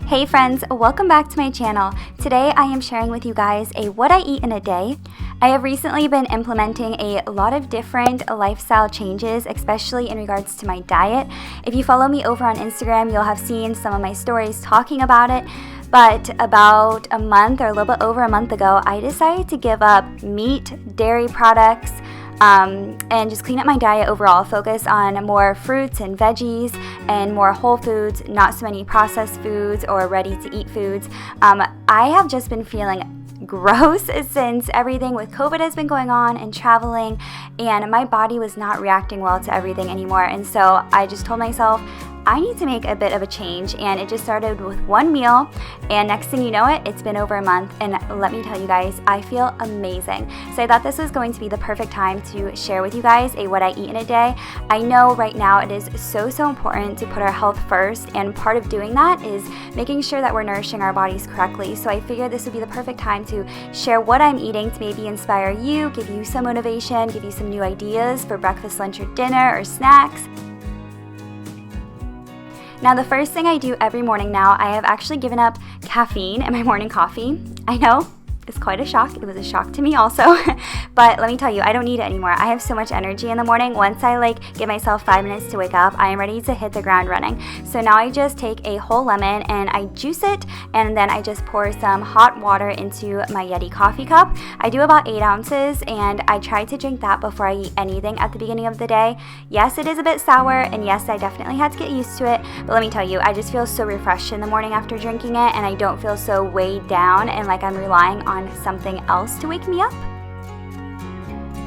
Hey friends, welcome back to my channel. Today I am sharing with you guys a what I eat in a day. I have recently been implementing a lot of different lifestyle changes, especially in regards to my diet. If you follow me over on Instagram, you'll have seen some of my stories talking about it. But about a month or a little bit over a month ago, I decided to give up meat, dairy products, and just clean up my diet overall, focus on more fruits and veggies and more whole foods, not so many processed foods or ready to eat foods. I have just been feeling gross since everything with COVID has been going on and traveling, and my body was not reacting well to everything anymore. And so I just told myself, I need to make a bit of a change, and it just started with one meal, and next thing you know it's been over a month, and let me tell you guys, I feel amazing. So I thought this was going to be the perfect time to share with you guys a what I eat in a day. I know right now it is so important to put our health first, and part of doing that is making sure that we're nourishing our bodies correctly. So I figured this would be the perfect time to share what I'm eating to maybe inspire you, give you some motivation, give you some new ideas for breakfast, lunch, or dinner, or snacks. Now, the first thing I do every morning now, I have actually given up caffeine in my morning coffee. I know, it's quite a shock. It was a shock to me also. But let me tell you, I don't need it anymore. I have so much energy in the morning. Once I give myself 5 minutes to wake up, I am ready to hit the ground running. So now I just take a whole lemon and I juice it, and then I just pour some hot water into my Yeti coffee cup. I do about 8 ounces, and I try to drink that before I eat anything at the beginning of the day. Yes, it is a bit sour, and yes, I definitely had to get used to it. But let me tell you, I just feel so refreshed in the morning after drinking it, and I don't feel so weighed down and like I'm relying on something else to wake me up.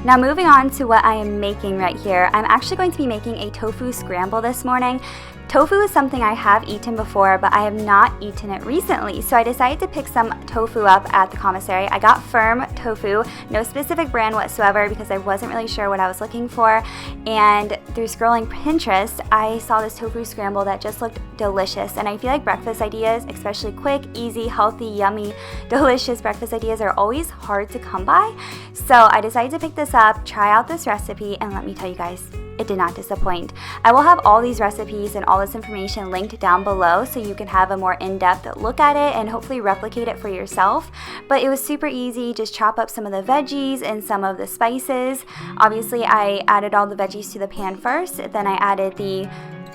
Now, moving on to what I am making right here, I'm actually going to be making a tofu scramble this morning. Tofu is something I have eaten before, but I have not eaten it recently. So I decided to pick some tofu up at the commissary. I got Firm tofu, no specific brand whatsoever because I wasn't really sure what I was looking for. And through scrolling Pinterest, I saw this tofu scramble that just looked delicious. And I feel like breakfast ideas, especially quick, easy, healthy, yummy, delicious breakfast ideas, are always hard to come by. So I decided to pick this up, try out this recipe, and let me tell you guys, it did not disappoint. I will have all these recipes and all this information linked down below so you can have a more in-depth look at it and hopefully replicate it for yourself. But it was super easy. Just chop up some of the veggies and some of the spices. Obviously, I added all the veggies to the pan first, then I added the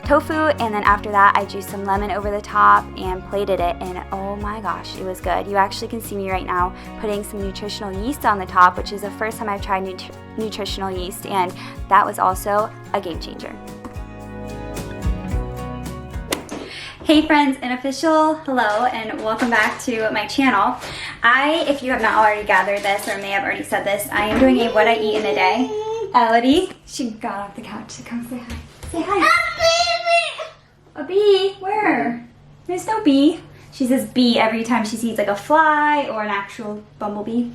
tofu, and then after that I juiced some lemon over the top and plated it, and oh my gosh, it was good. You actually can see me right now putting some nutritional yeast on the top, which is the first time I've tried nutritional yeast, and that was also a game changer. Hey friends, an official hello and welcome back to my channel. If you have not already gathered this or may have already said this, I am doing a what I eat in a day. Elodie, she got off the couch to come say hi. Say hi. A bee? Where? There's no bee. She says bee every time she sees like a fly or an actual bumblebee.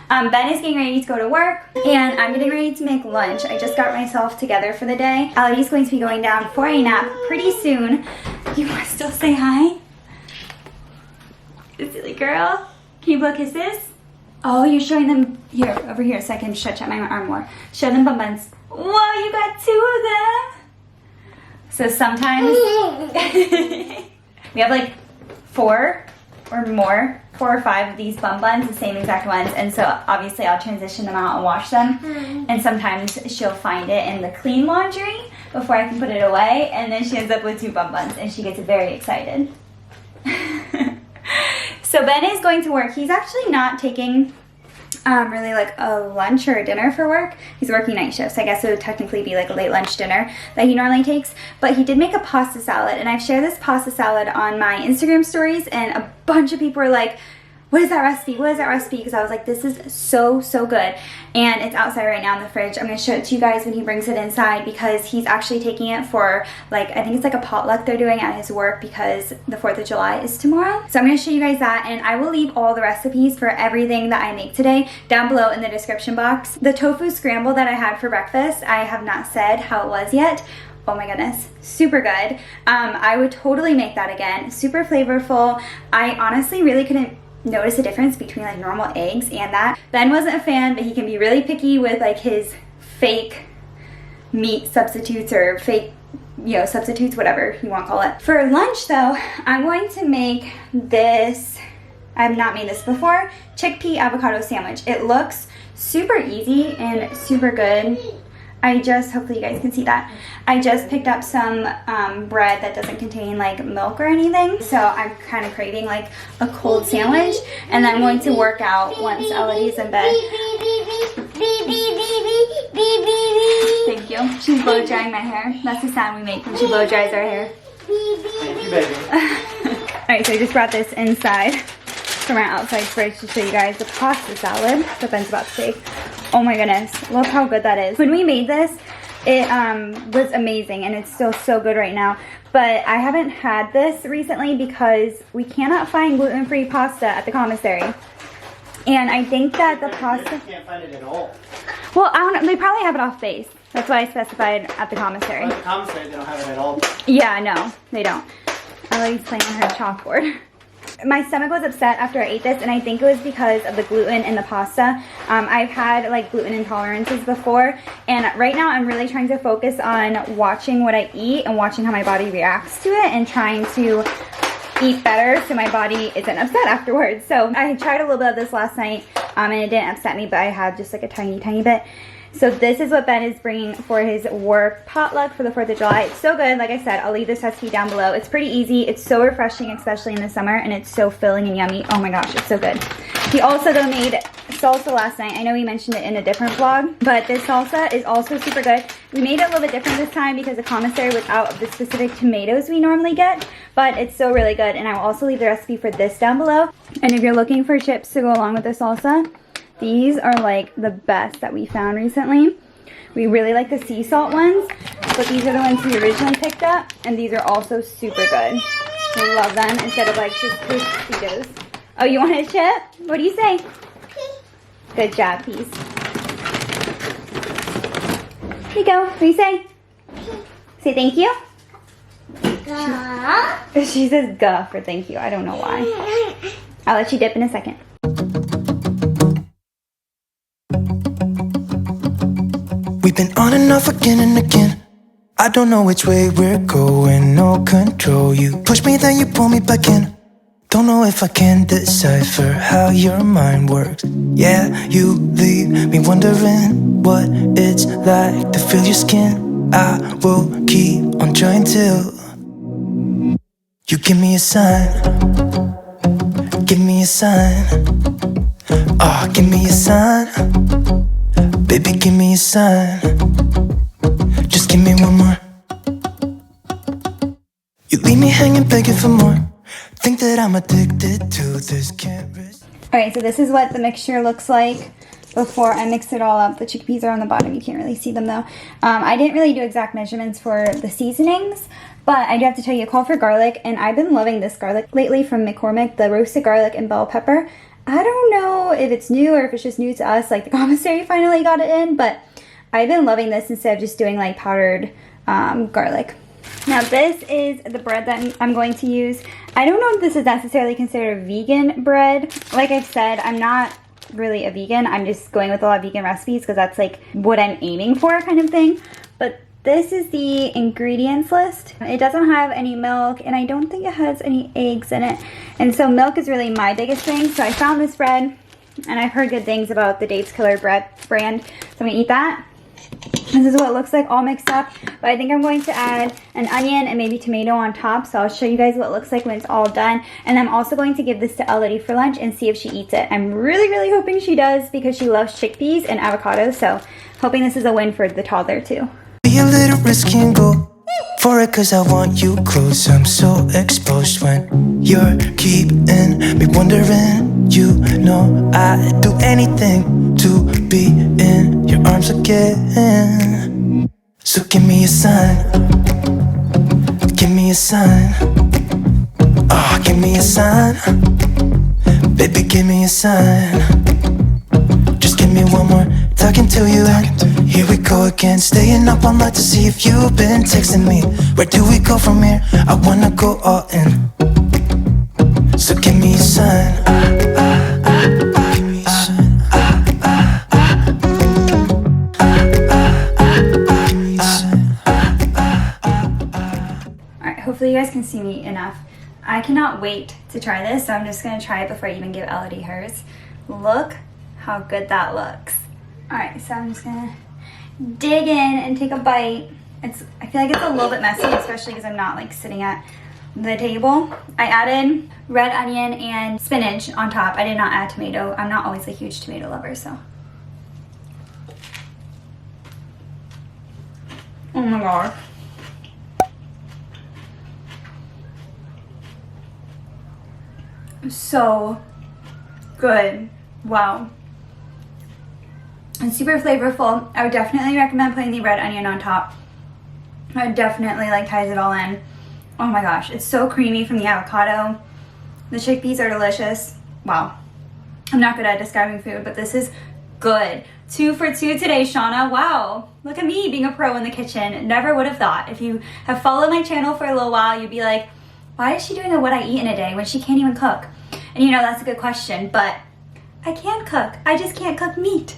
Ben is getting ready to go to work, and I'm getting ready to make lunch. I just got myself together for the day. Elodie's going to be going down for a nap pretty soon. You want to still say hi? You silly girl. Can you blow kisses? Oh, you're showing them here, over here, so I can stretch out my arm more. Show them bum buns. Whoa, you got 2 of them. So sometimes we have like 4 or 5 of these bun buns, the same exact ones, and so obviously I'll transition them out and wash them, and sometimes she'll find it in the clean laundry before I can put it away, and then she ends up with 2 bun buns and she gets very excited. So Ben is going to work. He's actually not taking really like a lunch or a dinner for work. He's working night shifts. I guess it would technically be like a late lunch dinner that he normally takes. But he did make a pasta salad, and I've shared this pasta salad on my Instagram stories, and a bunch of people were like, what is that recipe? What is that recipe? Because I was like, this is so good. And it's outside right now in the fridge. I'm going to show it to you guys when he brings it inside, because he's actually taking it for like, I think it's like a potluck they're doing at his work because the 4th of July is tomorrow. So I'm going to show you guys that, and I will leave all the recipes for everything that I make today down below in the description box. The tofu scramble that I had for breakfast, I have not said how it was yet. Oh my goodness, super good. I would totally make that again. Super flavorful. I honestly really couldn't notice a difference between like normal eggs and that. Ben wasn't a fan, but he can be really picky with like his fake meat substitutes or fake you know, substitutes, whatever you want to call it. For lunch though, I'm going to make this, I've not made this before, chickpea avocado sandwich. It looks super easy and super good. Hopefully you guys can see that. I just picked up some bread that doesn't contain like milk or anything. So I'm kind of craving like a cold sandwich. And then I'm going to work out once Elodie's in bed. Thank you. She's blow drying my hair. That's the sound we make when she blow dries our hair. Thank you, baby. Alright, so I just brought this inside from our outside fridge to show you guys the pasta salad that Ben's about to take. Oh my goodness, look how good that is. When we made this, it was amazing, and it's still so good right now. But I haven't had this recently because we cannot find gluten-free pasta at the commissary. And I think that the pasta... You can't find it at all. Well, I don't know. They probably have it off base. That's why I specified at the commissary. Well, at the commissary, they don't have it at all. Yeah, no, they don't. Eloise playing on her chalkboard. My stomach was upset after I ate this, and I think it was because of the gluten in the pasta. I've had like gluten intolerances before, and right now I'm really trying to focus on watching what I eat and watching how my body reacts to it and trying to eat better so my body isn't upset afterwards. So I tried a little bit of this last night, and it didn't upset me, but I had just like a tiny bit. So this is what Ben is bringing for his work potluck for the 4th of July. It's so good. Like I said, I'll leave this recipe down below. It's pretty easy. It's so refreshing, especially in the summer, and it's so filling and yummy. Oh my gosh, it's so good. He also though made salsa last night. I know we mentioned it in a different vlog, but this salsa is also super good. We made it a little bit different this time because the commissary was out of the specific tomatoes we normally get, but it's still really good. And I will also leave the recipe for this down below. And if you're looking for chips to go along with the salsa, these are like the best that we found recently. We really like the sea salt ones, but these are the ones we originally picked up, and these are also super good. We love them instead of like just Tostitos. Oh, you want a chip? What do you say? Good job, Peace. Here you go. What do you say? Say thank you. She says "guh" for thank you. I don't know why. I'll let you dip in a second. We've been on and off again and again. I don't know which way we're going, no control. You push me, then you pull me back in. Don't know if I can decipher how your mind works. Yeah, you leave me wondering what it's like to feel your skin. I will keep on trying till you give me a sign. Give me a sign. Oh, give me a sign. Baby, give me a sign. Just give me one more. You leave me hanging, begging for more. Think that I'm addicted to this, can't resist. Alright, so this is what the mixture looks like before I mix it all up. The chickpeas are on the bottom. You can't really see them though. I didn't really do exact measurements for the seasonings, but I do have to tell you, call for garlic, and I've been loving this garlic lately from McCormick, the roasted garlic and bell pepper. I don't know if it's new or if it's just new to us, like the commissary finally got it in, but I've been loving this instead of just doing like powdered garlic. Now this is the bread that I'm going to use. I don't know if this is necessarily considered vegan bread. Like I've said, I'm not really a vegan. I'm just going with a lot of vegan recipes because that's like what I'm aiming for kind of thing. But this is the ingredients list. It doesn't have any milk, and I don't think it has any eggs in it. And so milk is really my biggest thing. So I found this bread, and I've heard good things about the Dave's Killer bread brand. So I'm gonna eat that. This is what it looks like all mixed up. But I think I'm going to add an onion and maybe tomato on top. So I'll show you guys what it looks like when it's all done. And I'm also going to give this to Elodie for lunch and see if she eats it. I'm really, really hoping she does because she loves chickpeas and avocados. So hoping this is a win for the toddler too. Be a little risky and go for it, cause I want you close. I'm so exposed when you're keeping me wondering. You know I'd do anything to be in your arms again. So give me a sign. Give me a sign. Oh, give me a sign. Baby, give me a sign. Just give me one more talking to you. And here we go again, staying up all night to see if you've been texting me. Where do we go from here? I wanna go all in. So give me a sign. Give me a sign. Give me a sign. hopefully you guys can see me enough. I cannot wait to try this, so I'm just gonna try it before I even give Elodie hers. Look how good that looks. All right, so I'm just gonna dig in and take a bite. I feel like it's a little bit messy, especially because I'm not like sitting at the table. I added red onion and spinach on top. I did not add tomato. I'm not always a huge tomato lover, so. Oh my god. So good. Wow. It's super flavorful. I would definitely recommend putting the red onion on top. It definitely like ties it all in. Oh my gosh, it's so creamy from the avocado. The chickpeas are delicious. Wow. I'm not good at describing food, but this is good. 2 for 2 today, Shauna. Wow. Look at me being a pro in the kitchen. Never would have thought. If you have followed my channel for a little while, you'd be like, why is she doing a what I eat in a day when she can't even cook? And you know, that's a good question, but I can cook. I just can't cook meat.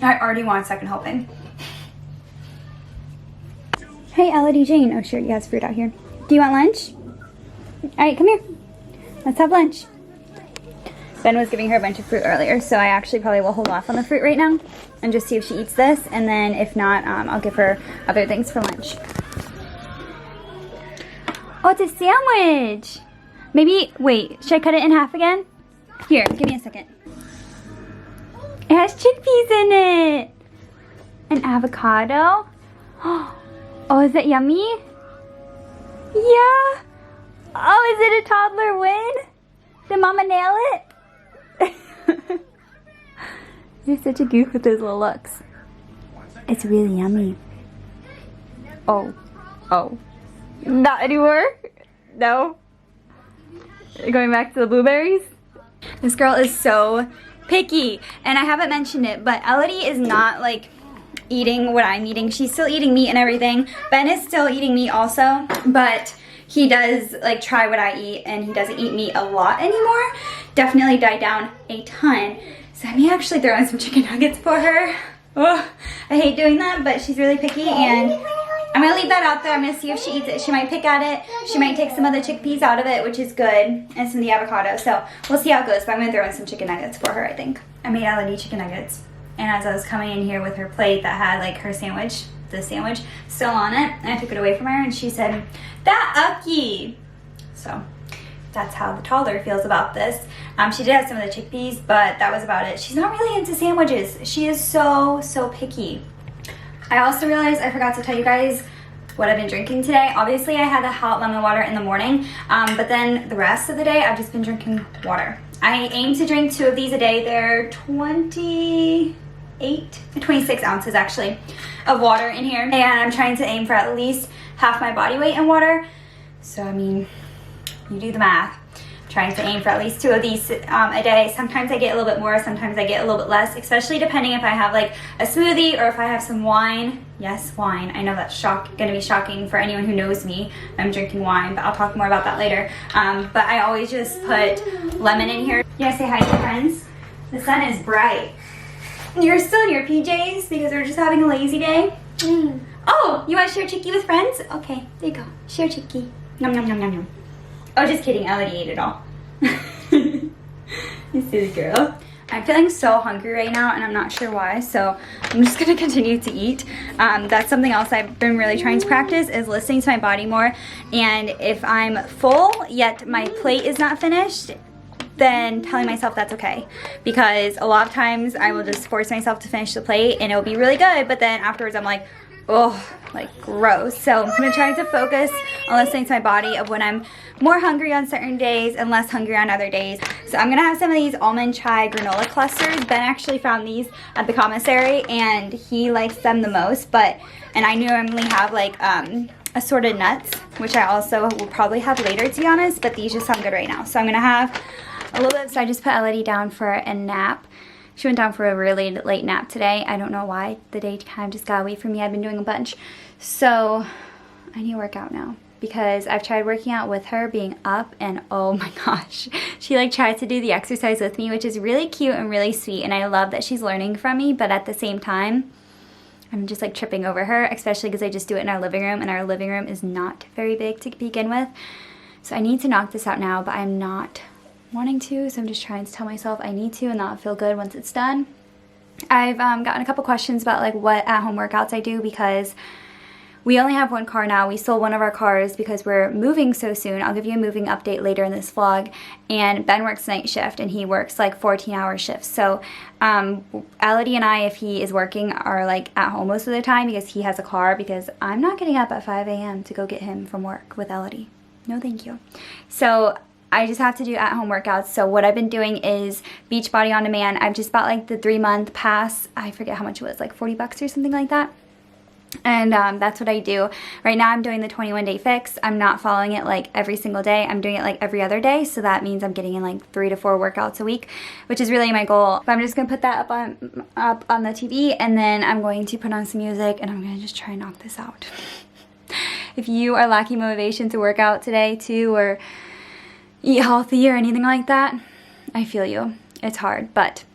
I already want a second helping. Hey, Elodie Jane. Oh, sure, you have fruit out here. Do you want lunch? All right, come here. Let's have lunch. Ben was giving her a bunch of fruit earlier, so I actually probably will hold off on the fruit right now and just see if she eats this, and then if not, I'll give her other things for lunch. Oh, it's a sandwich. Maybe, wait, should I cut it in half again? Here, give me a second. It has chickpeas in it. An avocado. Oh, is it yummy? Yeah. Oh, is it a toddler win? Did Mama nail it? You're such a goof with those little looks. It's really yummy. Oh. Not anymore? No? Going back to the blueberries? This girl is so picky, and I haven't mentioned it, but Elodie is not like eating what I'm eating. She's still eating meat and everything. Ben is still eating meat also, but he does like try what I eat, and he doesn't eat meat a lot anymore. Definitely died down a ton. So I may actually throw in some chicken nuggets for her. Oh, I hate doing that, but she's really picky, and I'm gonna leave that out there. I'm gonna see if she eats it. She might pick at it. She might take some of the chickpeas out of it, which is good, and some of the avocado. So we'll see how it goes, but I'm gonna throw in some chicken nuggets for her, I think. I made Elodie chicken nuggets, and as I was coming in here with her plate that had like her sandwich, the sandwich still on it, and I took it away from her, and she said, "That ucky." So that's how the toddler feels about this. She did have some of the chickpeas, but that was about it. She's not really into sandwiches. She is so picky. I also realized I forgot to tell you guys what I've been drinking today. Obviously, I had the hot lemon water in the morning, but then the rest of the day, I've just been drinking water. I aim to drink 2 of these a day. They're 26 ounces actually of water in here, and I'm trying to aim for at least half my body weight in water. So I mean, you do the math. I'm trying to aim for at least 2 of these a day. Sometimes I get a little bit more, sometimes I get a little bit less, especially depending if I have like a smoothie or if I have some wine. Yes, wine. I know that's gonna be shocking for anyone who knows me. I'm drinking wine, but I'll talk more about that later. But I always just put lemon in here. You guys say hi to your friends? The sun is bright. You're still in your PJs because we're just having a lazy day? Oh, you want to share Chicky with friends? Okay, there you go. Share Chicky. Nom nom nom nom nom. Oh, just kidding. Elodie ate it all. You silly girl. I'm feeling so hungry right now, and I'm not sure why, so I'm just going to continue to eat. That's something else I've been really trying to practice, is listening to my body more. And if I'm full, yet my plate is not finished, then telling myself that's okay, because a lot of times I will just force myself to finish the plate and it'll be really good, but then afterwards I'm like, oh, like gross. So I'm gonna try to focus on listening to my body of when I'm more hungry on certain days and less hungry on other days. So I'm gonna have some of these almond chai granola clusters. Ben actually found these at the commissary and he likes them the most, and I normally have like assorted nuts, which I also will probably have later, to be honest, but these just sound good right now. So I'm gonna have a little bit. So I just put Elodie down for a nap. She went down for a really late nap today. I don't know why. The day kind of just got away from me. I've been doing a bunch. So I need to work out now, because I've tried working out with her being up, and oh my gosh, she like tries to do the exercise with me, which is really cute and really sweet, and I love that she's learning from me, but at the same time, I'm just like tripping over her, especially because I just do it in our living room, and our living room is not very big to begin with. So I need to knock this out now, but I'm not wanting to, so I'm just trying to tell myself I need to, and that'll feel good once it's done. I've gotten a couple questions about like what at-home workouts I do, because we only have one car now. We sold one of our cars because we're moving so soon. I'll give you a moving update later in this vlog. And Ben works night shift, and he works like 14-hour shifts. So Elodie and I, if he is working, are like at home most of the time because he has a car, because I'm not getting up at 5 a.m. to go get him from work with Elodie. No thank you. So I just have to do at-home workouts. So what I've been doing is Beachbody On Demand. I've just bought like the 3-month pass. I forget how much it was, like 40 bucks or something like that. And that's what I do. Right now I'm doing the 21-day fix. I'm not following it like every single day. I'm doing it like every other day. So that means I'm getting in like 3 to 4 workouts a week, which is really my goal. But I'm just going to put that up on the TV, and then I'm going to put on some music, and I'm going to just try and knock this out. If you are lacking motivation to work out today too, or eat healthy or anything like that, I feel you. It's hard, but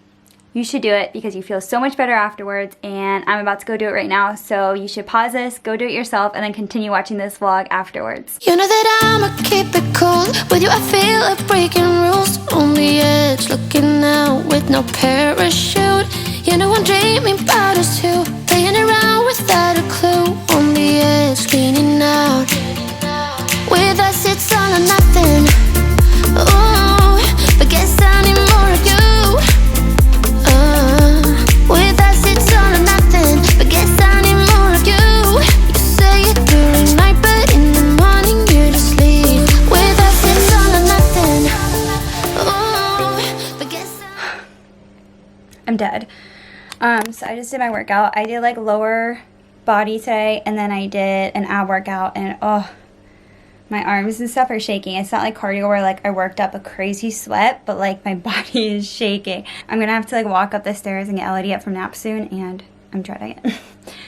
you should do it because you feel so much better afterwards, and I'm about to go do it right now, so you should pause this, go do it yourself, and then continue watching this vlog afterwards. You know that I'ma keep it cool. With you I feel like breaking rules. On the edge, looking out with no parachute. You know I'm dreaming about us two, playing around without a clue. On the edge, leaning out. With us it's all or nothing. Ooh, but guess I need more of you. With us it's all or nothing, but guess I need more of you. You say it during night, but in the morning you just leave. With us it's all or nothing. Ooh, but guess I'm dead. So I just did my workout. I did like lower body today, and then I did an ab workout, and oh, my arms and stuff are shaking. It's not like cardio where like I worked up a crazy sweat, but like my body is shaking. I'm gonna have to like walk up the stairs and get Elodie up from nap soon, and I'm dreading it.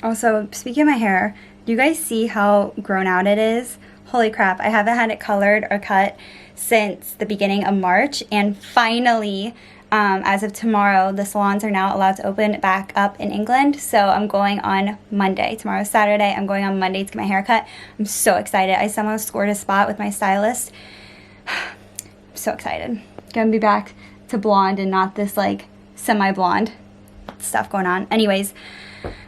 Also, speaking of my hair, do you guys see how grown out it is? Holy crap, I haven't had it colored or cut since the beginning of March, and finally, as of tomorrow, the salons are now allowed to open back up in England. So I'm going on Monday. Tomorrow's Saturday. I'm going on Monday to get my hair cut. I'm so excited. I somehow scored a spot with my stylist. I'm so excited. Gonna be back to blonde and not this like semi-blonde stuff going on. Anyways,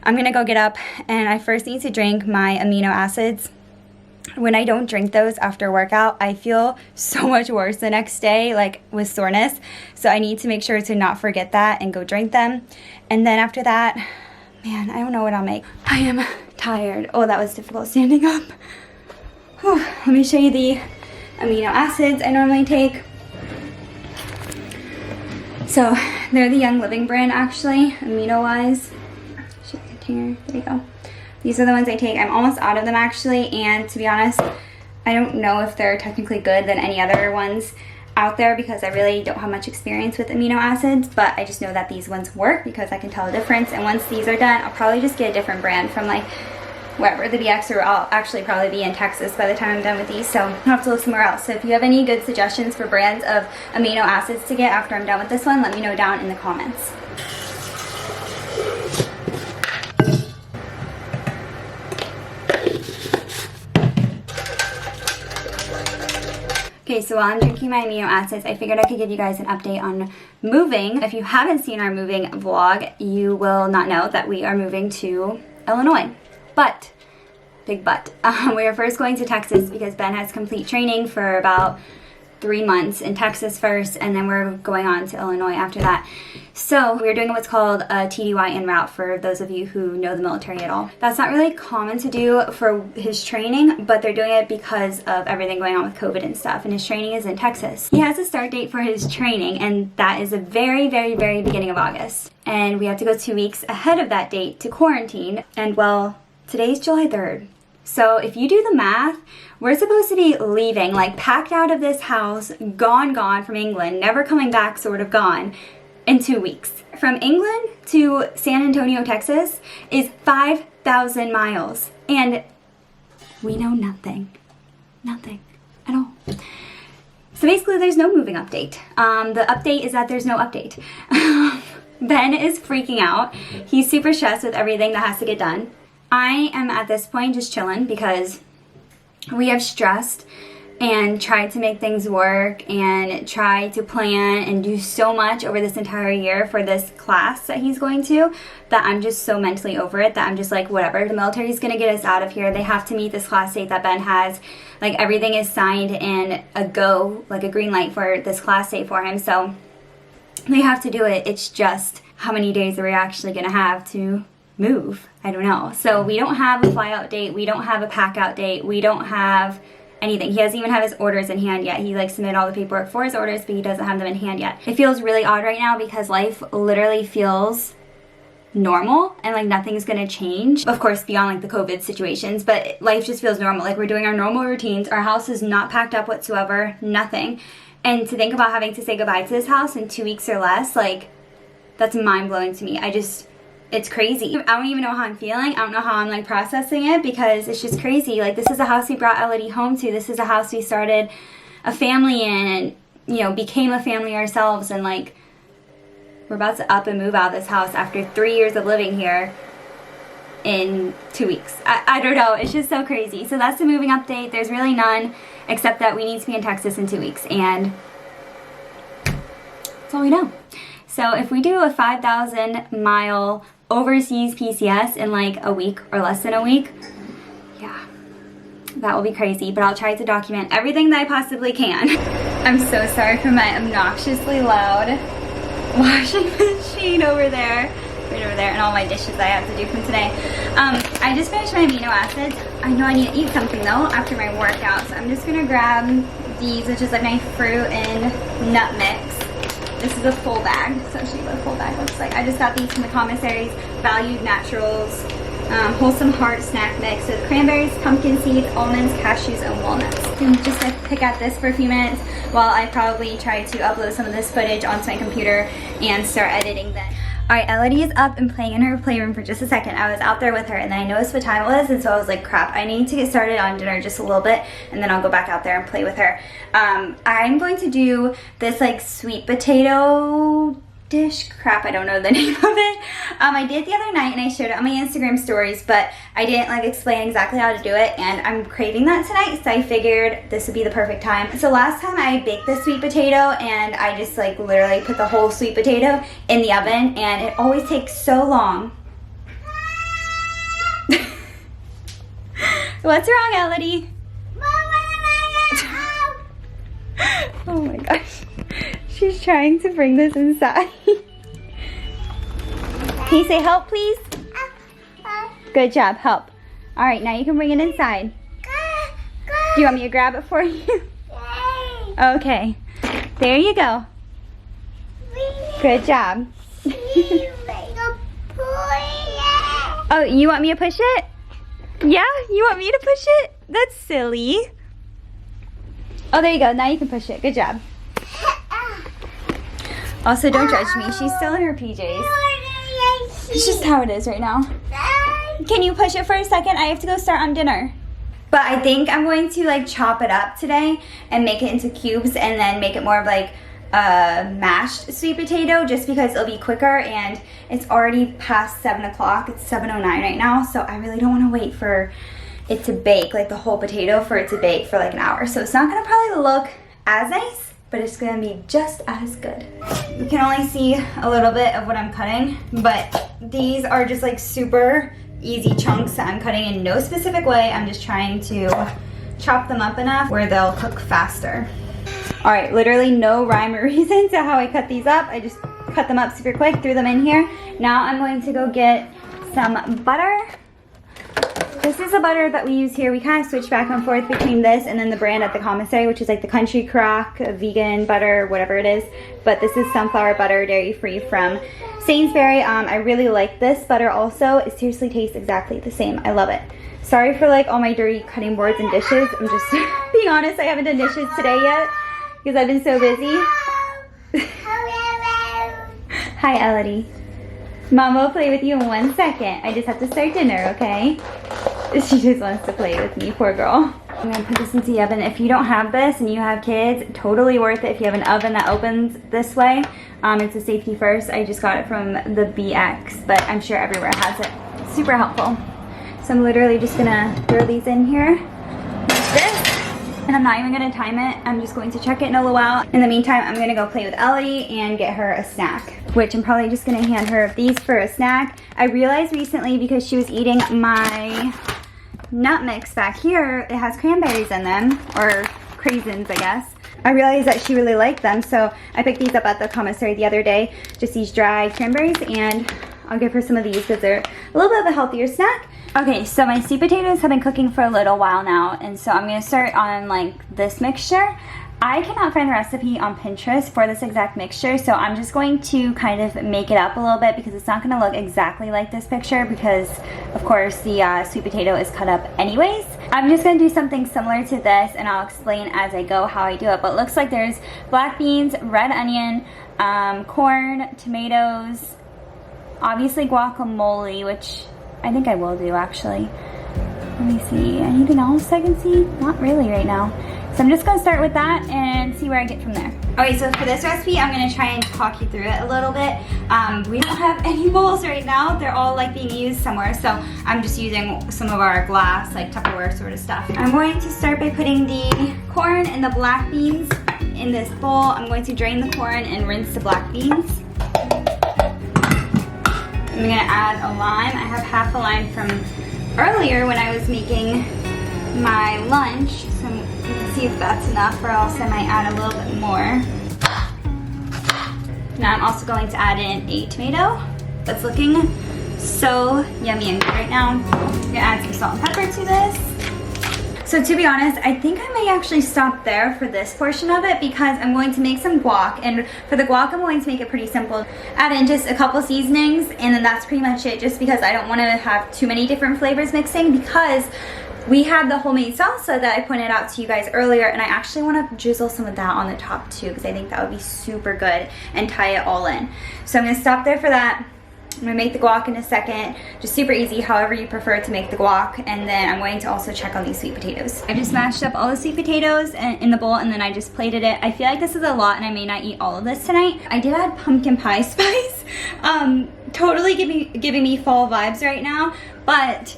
I'm gonna go get up, and I first need to drink my amino acids. When I don't drink those after a workout, I feel so much worse the next day, like with soreness. So I need to make sure to not forget that and go drink them. And then after that, man, I don't know what I'll make. I am tired. Oh, that was difficult standing up. Whew. Let me show you the amino acids I normally take. So they're the Young Living brand, actually, amino-wise. Should the container, there you go. These are the ones I take. I'm almost out of them actually, and to be honest, I don't know if they're technically good than any other ones out there because I really don't have much experience with amino acids, but I just know that these ones work because I can tell the difference. And once these are done, I'll probably just get a different brand from like wherever, the BX, or I'll actually probably be in Texas by the time I'm done with these, so I'll have to look somewhere else. So if you have any good suggestions for brands of amino acids to get after I'm done with this one, let me know down in the comments. Okay, so while I'm drinking my amino acids, I figured I could give you guys an update on moving. If you haven't seen our moving vlog, you will not know that we are moving to Illinois. But, big but, we are first going to Texas because Ben has complete training for about 3 months in Texas first, and then we're going on to Illinois after that. So we're doing what's called a TDY en route for those of you who know the military at all. That's not really common to do for his training, but they're doing it because of everything going on with COVID and stuff, and his training is in Texas. He has a start date for his training, and that is the very, very, very beginning of August. And we have to go 2 weeks ahead of that date to quarantine, and well, today's July 3rd. So if you do the math, we're supposed to be leaving, like packed out of this house, gone from England, never coming back, sort of gone, in 2 weeks. From England to San Antonio, Texas is 5,000 miles. And we know nothing. Nothing at all. So basically there's no moving update. The update is that there's no update. Ben is freaking out. He's super stressed with everything that has to get done. I am at this point just chilling because we have stressed and tried to make things work and tried to plan and do so much over this entire year for this class that he's going to that I'm just so mentally over it that I'm just like, whatever. The military is going to get us out of here. They have to meet this class date that Ben has. Like, everything is signed and a go, like a green light for this class date for him. So they have to do it. It's just how many days are we actually going to have to move? I don't know. So we don't have a fly out date. We don't have a pack out date. We don't have anything. He doesn't even have his orders in hand yet. He like submitted all the paperwork for his orders, but he doesn't have them in hand yet. It feels really odd right now because life literally feels normal and like nothing's gonna change. Of course, beyond like the COVID situations, but life just feels normal. Like, we're doing our normal routines. Our house is not packed up whatsoever, nothing. And to think about having to say goodbye to this house in 2 weeks or less, like, that's mind-blowing to me. It's crazy. I don't even know how I'm feeling. I don't know how I'm like processing it because it's just crazy. Like, this is a house we brought Elodie home to. This is a house we started a family in and, you know, became a family ourselves, and like, we're about to up and move out of this house after 3 years of living here in 2 weeks. I don't know. It's just so crazy. So that's the moving update. There's really none except that we need to be in Texas in 2 weeks, and that's all we know. So if we do a 5,000-mile overseas PCS in like a week or less than a week, yeah, that will be crazy. But I'll try to document everything that I possibly can. I'm so sorry for my obnoxiously loud washing machine over there, right over there, and all my dishes I have to do from today. I just finished my amino acids. I know I need to eat something though after my workout, so I'm just gonna grab these, which is like my fruit and nut mix. This is a full bag, so I'll show you what a full bag looks like. I just got these from the commissaries, Valued Naturals, Wholesome Heart snack mix with cranberries, pumpkin seeds, almonds, cashews, and walnuts. And just like pick at this for a few minutes while I probably try to upload some of this footage onto my computer and start editing then. Alright, Elodie is up and playing in her playroom for just a second. I was out there with her and then I noticed what time it was, and so I was like, crap, I need to get started on dinner just a little bit and then I'll go back out there and play with her. I'm going to do this like sweet potato dish. Crap, I don't know the name of it. I did the other night and I shared it on my Instagram stories, but I didn't like explain exactly how to do it, and I'm craving that tonight, so I figured this would be the perfect time. So last time I baked the sweet potato and I just like literally put the whole sweet potato in the oven, and it always takes so long. What's wrong, Elodie? Oh my gosh. She's trying to bring this inside. Can you say help, please? Good job, help. All right, now you can bring it inside. Do you want me to grab it for you? Okay. There you go. Good job. Oh, you want me to push it? Yeah? You want me to push it? That's silly. Oh, there you go. Now you can push it. Good job. Also, don't judge me. She's still in her PJs. It's just how it is right now. Can you push it for a second? I have to go start on dinner. But I think I'm going to like chop it up today and make it into cubes and then make it more of like a mashed sweet potato, just because it'll be quicker, and it's already past 7 o'clock. It's 7:09 right now, so I really don't want to wait for it to bake, like the whole potato for it to bake for like an hour. So it's not going to probably look as nice, but it's gonna be just as good. You can only see a little bit of what I'm cutting, but these are just like super easy chunks that I'm cutting in no specific way. I'm just trying to chop them up enough where they'll cook faster. All right, literally no rhyme or reason to how I cut these up. I just cut them up super quick, threw them in here. Now I'm going to go get some butter. This is the butter that we use here. We kind of switch back and forth between this and then the brand at the commissary, which is like the Country Crock, vegan butter, whatever it is. But this is sunflower butter, dairy-free from Sainsbury. I really like this butter also. It seriously tastes exactly the same. I love it. Sorry for like all my dirty cutting boards and dishes. I'm just being honest, I haven't done dishes today yet because I've been so busy. Hi, Elodie. Mom will play with you in 1 second. I just have to start dinner, okay? She just wants to play with me, poor girl. I'm gonna put this into the oven. If you don't have this and you have kids, totally worth it if you have an oven that opens this way. It's a safety first. I just got it from the BX, but I'm sure everywhere has it. Super helpful. So I'm literally just gonna throw these in here like this. And I'm not even gonna time it. I'm just going to check it in a little while. In the meantime, I'm gonna go play with Elodie and get her a snack, which I'm probably just gonna hand her these for a snack. I realized recently because she was eating my nut mix back here, it has cranberries in them, or craisins, I guess. I realized that she really liked them, so I picked these up at the commissary the other day, just these dry cranberries, and I'll give her some of these because they're a little bit of a healthier snack. Okay, so my sweet potatoes have been cooking for a little while now, and so I'm gonna start on like this mixture. I cannot find the recipe on Pinterest for this exact mixture, so I'm just going to kind of make it up a little bit because it's not gonna look exactly like this picture because, of course, the sweet potato is cut up anyways. I'm just gonna do something similar to this, and I'll explain as I go how I do it, but it looks like there's black beans, red onion, corn, tomatoes, obviously guacamole, which I think I will do actually. Let me see, anything else I can see? Not really right now. So I'm just gonna start with that and see where I get from there. Okay, so for this recipe, I'm gonna try and talk you through it a little bit. We don't have any bowls right now. They're all like being used somewhere. So I'm just using some of our glass, like Tupperware sort of stuff. I'm going to start by putting the corn and the black beans in this bowl. I'm going to drain the corn and rinse the black beans. I'm gonna add a lime. I have half a lime from earlier when I was making my lunch. So you can see if that's enough, or else I might add a little bit more. Now I'm also going to add in a tomato. That's looking so yummy and good right now. I'm gonna add some salt and pepper to this. So to be honest, I think I may actually stop there for this portion of it because I'm going to make some guac, and for the guac I'm going to make it pretty simple. Add in just a couple seasonings and then that's pretty much it, just because I don't want to have too many different flavors mixing, because we have the homemade salsa that I pointed out to you guys earlier, and I actually want to drizzle some of that on the top too because I think that would be super good and tie it all in. So I'm going to stop there for that. I'm gonna make the guac in a second, just super easy, however you prefer to make the guac, and then I'm going to also check on these sweet potatoes. I just mashed up all the sweet potatoes in the bowl, and then I just plated it. I feel like this is a lot and I may not eat all of this tonight. I did add pumpkin pie spice, totally giving me fall vibes right now, but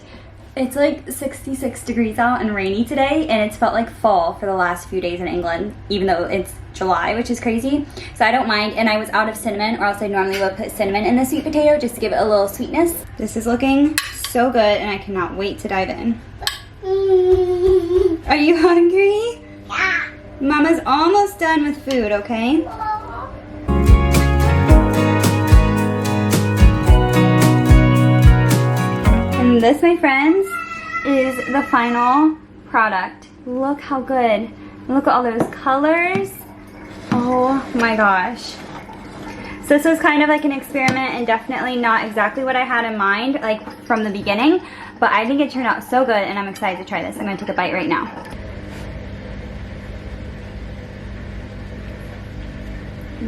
it's like 66 degrees out and rainy today, and it's felt like fall for the last few days in England, even though it's July, which is crazy. So I don't mind, and I was out of cinnamon, or else I normally would put cinnamon in the sweet potato just to give it a little sweetness. This is looking so good, and I cannot wait to dive in. Are you hungry? Yeah. Mama's almost done with food, okay? And this, my friends, is the final product. Look how good. Look at all those colors. Oh my gosh. So this was kind of like an experiment, and definitely not exactly what I had in mind, like from the beginning, but I think it turned out so good, and I'm excited to try this. I'm gonna take a bite right now.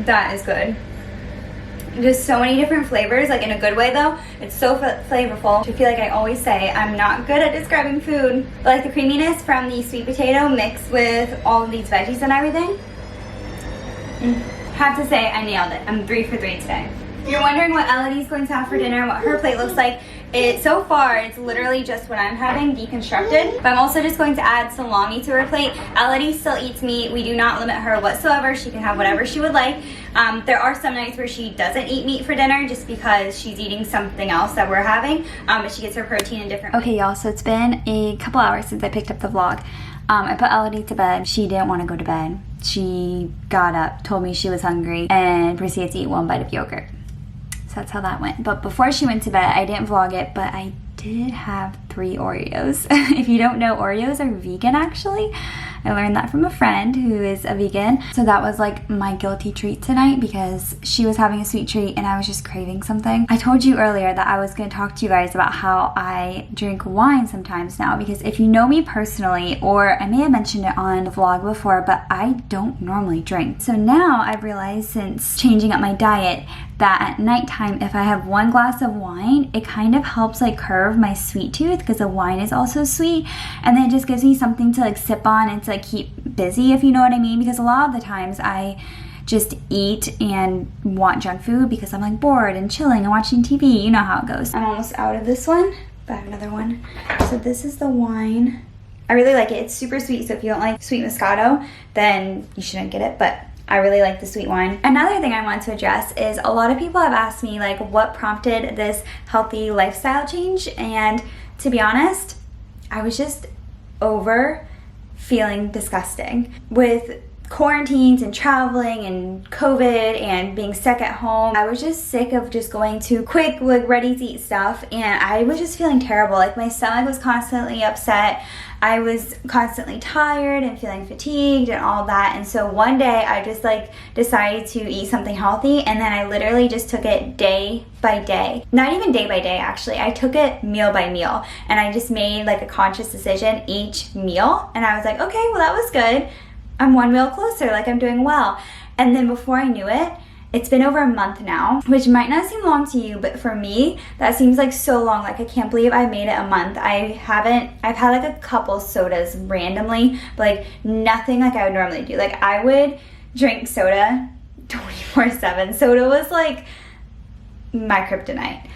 That is good. Just so many different flavors, like in a good way though. It's so flavorful. I feel like I always say I'm not good at describing food, but like the creaminess from the sweet potato mixed with all of these veggies and everything. Have to say, I nailed it. I'm 3 for 3 today. If you're wondering what Elodie's going to have for dinner, what her plate looks like, so far it's literally just what I'm having deconstructed, but I'm also just going to add salami to her plate. Elodie still eats meat. We do not limit her whatsoever. She can have whatever she would like. There are some nights where she doesn't eat meat for dinner just because she's eating something else that we're having, but she gets her protein in different ways. Okay y'all, so it's been a couple hours since I picked up the vlog. I put Elodie to bed. She didn't want to go to bed. She got up, told me she was hungry, and proceeded to eat 1 bite of yogurt. So that's how that went. But before she went to bed, I didn't vlog it, but I did have 3 Oreos. If you don't know, Oreos are vegan actually. I learned that from a friend who is a vegan. So that was like my guilty treat tonight because she was having a sweet treat and I was just craving something. I told you earlier that I was going to talk to you guys about how I drink wine sometimes now, because if you know me personally, or I may have mentioned it on the vlog before, but I don't normally drink. So now I've realized since changing up my diet that at nighttime, if I have 1 glass of wine, it kind of helps like curb my sweet tooth, because the wine is also sweet, and then it just gives me something to like sip on and to like keep busy, if you know what I mean, because a lot of the times I just eat and want junk food because I'm like bored and chilling and watching TV. You know how it goes. I'm almost out of this one, but I have another one. So this is the wine. I really like it. It's super sweet, so if you don't like sweet Moscato, then you shouldn't get it, but I really like the sweet wine. Another thing I want to address is a lot of people have asked me like what prompted this healthy lifestyle change, and to be honest, I was just over feeling disgusting. With quarantines and traveling and COVID and being stuck at home, I was just sick of just going to quick, like ready to eat stuff, and I was just feeling terrible. Like my stomach was constantly upset. I was constantly tired and feeling fatigued and all that. And so one day I just like decided to eat something healthy, and then I literally just took it day by day. Not even day by day, actually. I took it meal by meal, and I just made like a conscious decision each meal, and I was like, okay, well that was good. I'm one meal closer, like I'm doing well. And then before I knew it, it's been over a month now, which might not seem long to you, but for me, that seems like so long. Like I can't believe I made it a month. I've had like a couple sodas randomly, but like nothing like I would normally do. Like I would drink soda 24/7. Soda was like my kryptonite.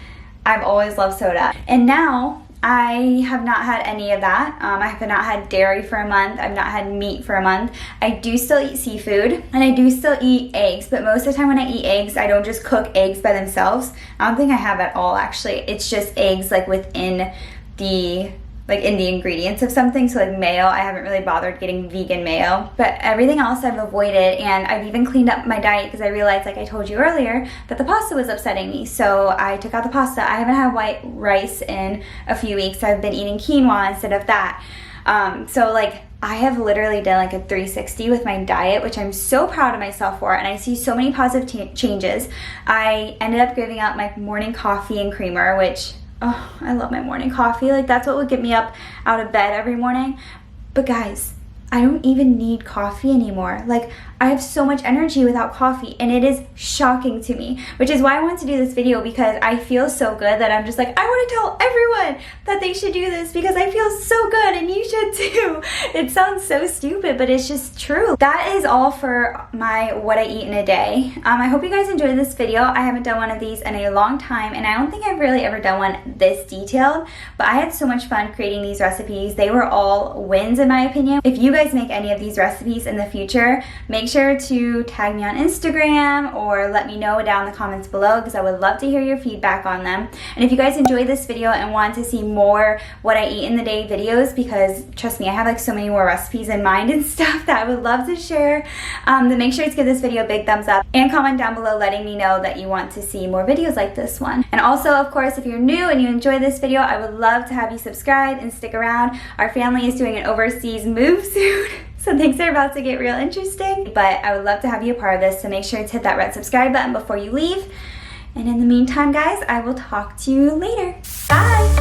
I've always loved soda. And now I have not had any of that. I have not had dairy for a month. I've not had meat for a month. I do still eat seafood, and I do still eat eggs, but most of the time when I eat eggs, I don't just cook eggs by themselves. I don't think I have at all, actually. It's just eggs like within the in the ingredients of something. So like mayo, I haven't really bothered getting vegan mayo, but everything else I've avoided, and I've even cleaned up my diet because I realized, like I told you earlier, that the pasta was upsetting me. So I took out the pasta. I haven't had white rice in a few weeks. I've been eating quinoa instead of that. So like I have literally done like a 360 with my diet, which I'm so proud of myself for, and I see so many positive changes. I ended up giving up my morning coffee and creamer, which, oh, I love my morning coffee. Like that's what would get me up out of bed every morning. But guys, I don't even need coffee anymore. Like I have so much energy without coffee, and it is shocking to me, which is why I wanted to do this video, because I feel so good that I'm just like, I want to tell everyone that they should do this because I feel so good, and you should too. It sounds so stupid, but it's just true. That is all for my what I eat in a day. I hope you guys enjoyed this video. I haven't done one of these in a long time, and I don't think I've really ever done one this detailed, but I had so much fun creating these recipes. They were all wins in my opinion. If you guys make any of these recipes in the future, make sure to tag me on Instagram or let me know down in the comments below, because I would love to hear your feedback on them. And if you guys enjoyed this video and want to see more what I eat in the day videos, because trust me, I have like so many more recipes in mind and stuff that I would love to share, then make sure to give this video a big thumbs up and comment down below letting me know that you want to see more videos like this one. And also, of course, if you're new and you enjoy this video, I would love to have you subscribe and stick around. Our family is doing an overseas move soon. So things are about to get real interesting, but I would love to have you a part of this, so make sure to hit that red subscribe button before you leave. And in the meantime, guys, I will talk to you later. Bye!